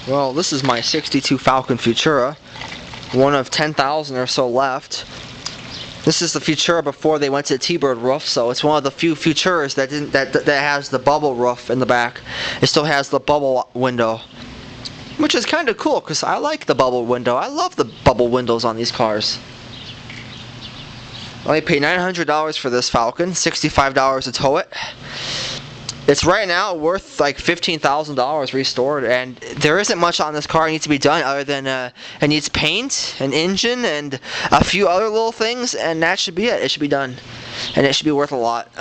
Well, this is my 62 Falcon Futura, one of 10,000 or so left. This is the Futura before they went to the T-bird roof, so it's one of the few Futuras that has the bubble roof in the back. It still has the bubble window, which is kind of cool because I like the bubble window. I love the bubble windows on these cars. I only paid $900 for this Falcon, $65 to tow it. It's right now worth like $15,000 restored, and there isn't much on this car that needs to be done other than it needs paint, an engine, and a few other little things, and that should be it. It should be done, and it should be worth a lot.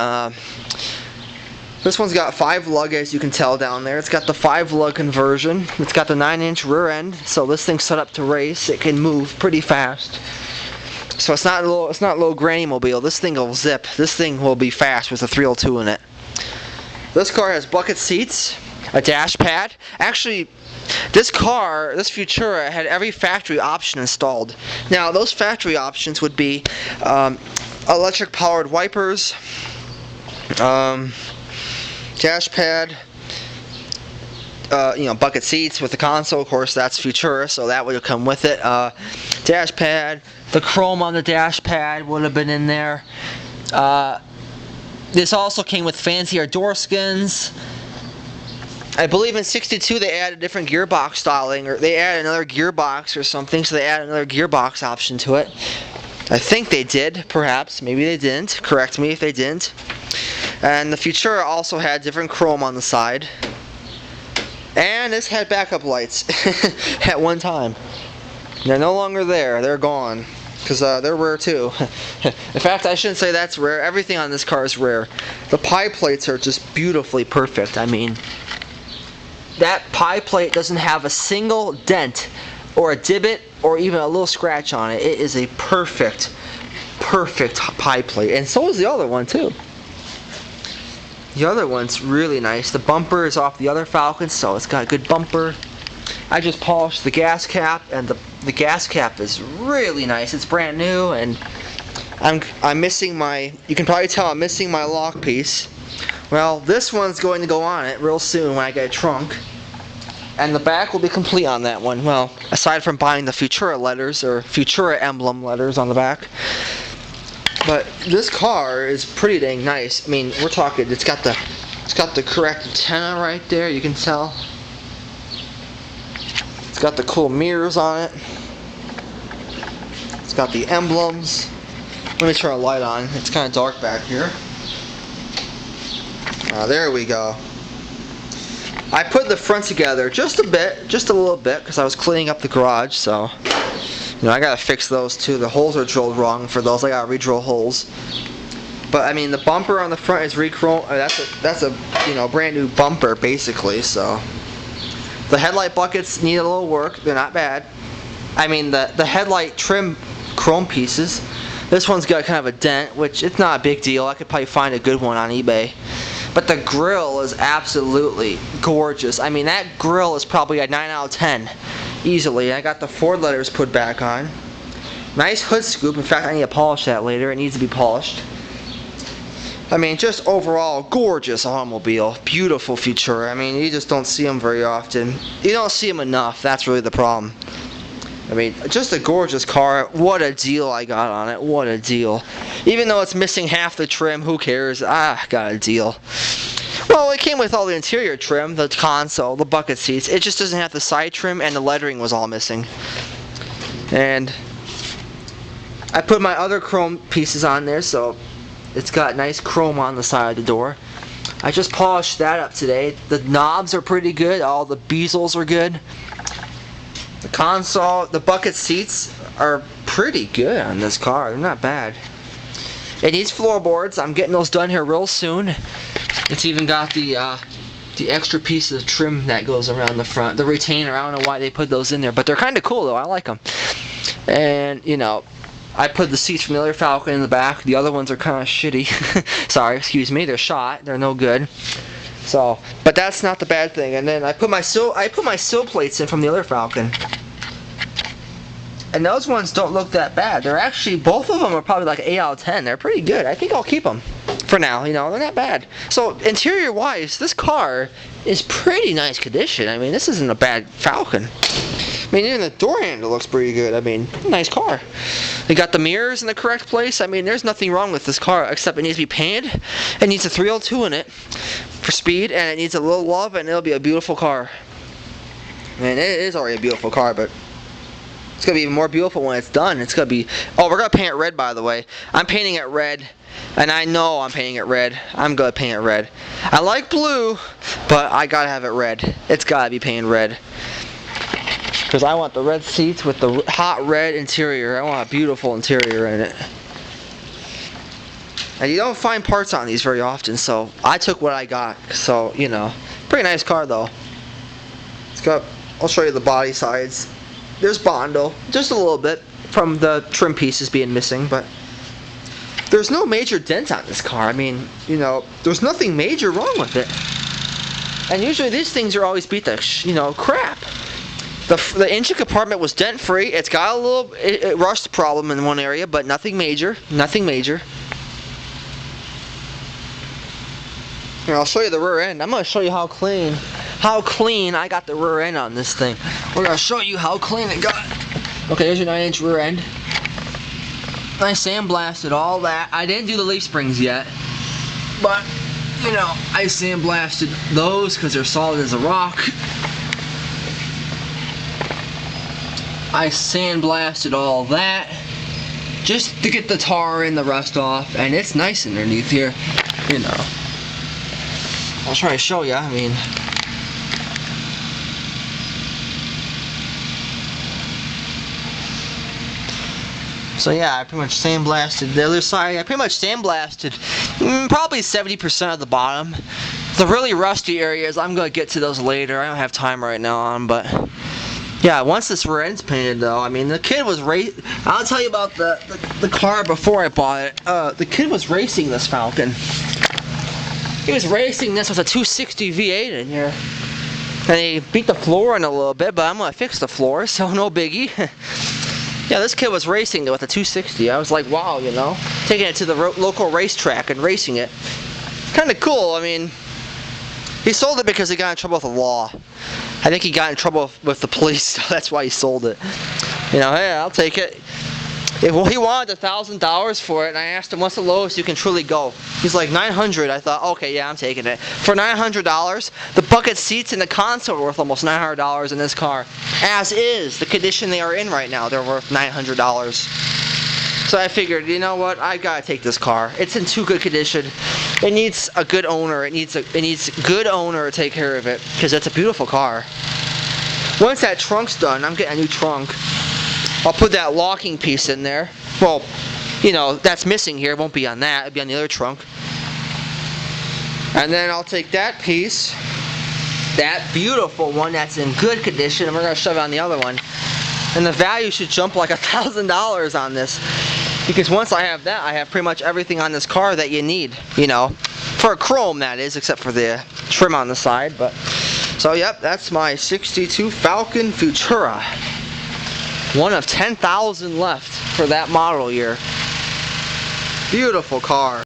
This one's got 5 lug, as you can tell down there. It's got the 5 lug conversion. It's got the 9-inch rear end, so this thing's set up to race. It can move pretty fast. So it's not a little granny mobile. This thing will zip. This thing will be fast with a 302 in it. This car has bucket seats, a dash pad. Actually, this Futura had every factory option installed. Now, those factory options would be electric powered wipers, dash pad, bucket seats with the console. Of course, that's Futura, so that would come with it. Dash pad, the chrome on the dash pad would have been in there. This also came with fancier door skins. I believe in 62 they added different gearbox styling, or they added another gearbox or something, so they added another gearbox option to it. I think they did, perhaps. Maybe they didn't. Correct me if they didn't. And the Futura also had different chrome on the side. And this had backup lights at one time. They're no longer there. They're gone. Because they're rare too. In fact, I shouldn't say that's rare. Everything on this car is rare. The pie plates are just beautifully perfect. I mean, that pie plate doesn't have a single dent or a divot or even a little scratch on it. It is a perfect pie plate. And so is the other one too. The other one's really nice. The bumper is off the other Falcon, so it's got a good bumper. I just polished the gas cap, and the gas cap is really nice. It's brand new, and I'm missing my. You can probably tell I'm missing my lock piece. Well, this one's going to go on it real soon when I get a trunk, and the back will be complete on that one. Well, aside from buying the Futura letters or Futura emblem letters on the back, but this car is pretty dang nice. I mean, we're talking. It's got the correct antenna right there. You can tell. It's got the cool mirrors on it. It's got the emblems. Let me turn a light on. It's kind of dark back here. There we go. I put the front together just a little bit, because I was cleaning up the garage, so I gotta fix those too. The holes are drilled wrong for those. I gotta re-drill holes. But I mean, the bumper on the front is re-chrome. That's a brand new bumper basically. So. The headlight buckets need a little work. They're not bad. I mean, the headlight trim chrome pieces. This one's got kind of a dent, which it's not a big deal. I could probably find a good one on eBay. But the grille is absolutely gorgeous. I mean, that grille is probably a 9 out of 10. Easily. I got the Ford letters put back on. Nice hood scoop. In fact, I need to polish that later. It needs to be polished. I mean, just overall, gorgeous automobile. Beautiful Futura. I mean, you just don't see them very often. You don't see them enough. That's really the problem. I mean, just a gorgeous car. What a deal I got on it. What a deal. Even though it's missing half the trim, who cares? Got a deal. Well, it came with all the interior trim, the console, the bucket seats. It just doesn't have the side trim, and the lettering was all missing. And I put my other chrome pieces on there, so it's got nice chrome on the side of the door. I just polished that up today. The knobs are pretty good. All the bezels are good. The console, the bucket seats are pretty good on this car. They're not bad. It needs floorboards. I'm getting those done here real soon. It's even got the extra piece of trim that goes around the front. The retainer, I don't know why they put those in there, but they're kind of cool though. I like them. And, I put the seats from the other Falcon in the back. The other ones are kind of shitty. Sorry, excuse me. They're shot. They're no good. So, but that's not the bad thing. And then I put my sill plates in from the other Falcon. And those ones don't look that bad. They're actually, both of them are probably like 8 out of 10. They're pretty good. I think I'll keep them. For now, you know, they're not bad. So interior wise, this car is pretty nice condition. I mean, this isn't a bad Falcon. I mean, even the door handle looks pretty good. I mean, nice car. They got the mirrors in the correct place. I mean, there's nothing wrong with this car except it needs to be painted. It needs a 302 in it for speed, and it needs a little love, and it'll be a beautiful car. I mean, it is already a beautiful car, but it's gonna be even more beautiful when it's done. It's gonna be. Oh, we're gonna paint it red, by the way. I'm painting it red, and I know I'm painting it red. I'm gonna paint it red. I like blue, but I gotta have it red. It's gotta be painted red. Because I want the red seats with the hot red interior. I want a beautiful interior in it. And you don't find parts on these very often, so I took what I got. So, you know, pretty nice car though. It's got, I'll show you the body sides. There's Bondo, just a little bit from the trim pieces being missing, but there's no major dent on this car. I mean, you know, there's nothing major wrong with it. And usually these things are always beat the, you know, crap. The engine compartment was dent free. It's got a little rust problem in one area, but nothing major. Nothing major. Here, I'll show you the rear end. I'm going to show you how clean I got the rear end on this thing. We're going to show you how clean it got. Okay, there's your 9-inch rear end. I sandblasted all that. I didn't do the leaf springs yet, but you know, I sandblasted those because they're solid as a rock. I sandblasted all that just to get the tar and the rust off, and it's nice underneath here, you know. I'll try to show you. I mean, so yeah, I pretty much sandblasted the other side. I pretty much sandblasted probably 70% of the bottom. The really rusty areas, I'm gonna get to those later. I don't have time right now on, but yeah, once this rear end's painted though, I mean, the kid was I'll tell you about the car before I bought it. The kid was racing this Falcon. He was racing this with a 260 V8 in here. And he beat the floor in a little bit, but I'm gonna fix the floor, so no biggie. Yeah, this kid was racing with a 260. I was like, wow, you know, taking it to the local racetrack and racing it. Kind of cool. I mean, he sold it because he got in trouble with the law. I think he got in trouble with the police, so that's why he sold it. You know, hey, I'll take it. Well, he wanted $1,000 for it, and I asked him, what's the lowest you can truly go? He's like, $900. I thought, okay, yeah, I'm taking it. For $900, the bucket seats and the console are worth almost $900 in this car. As is, the condition they are in right now, they're worth $900. So I figured, you know what, I gotta take this car. It's in too good condition. It needs a good owner. It needs a good owner to take care of it, because it's a beautiful car. Once that trunk's done, I'm getting a new trunk. I'll put that locking piece in there. Well, you know, that's missing here. It won't be on that. It'll be on the other trunk. And then I'll take that piece, that beautiful one that's in good condition, and we're going to shove it on the other one. And the value should jump like $1,000 on this. Because once I have that, I have pretty much everything on this car that you need, you know. For a chrome, that is, except for the trim on the side. But so, yep, that's my 62 Falcon Futura. One of 10,000 left for that model year. Beautiful car.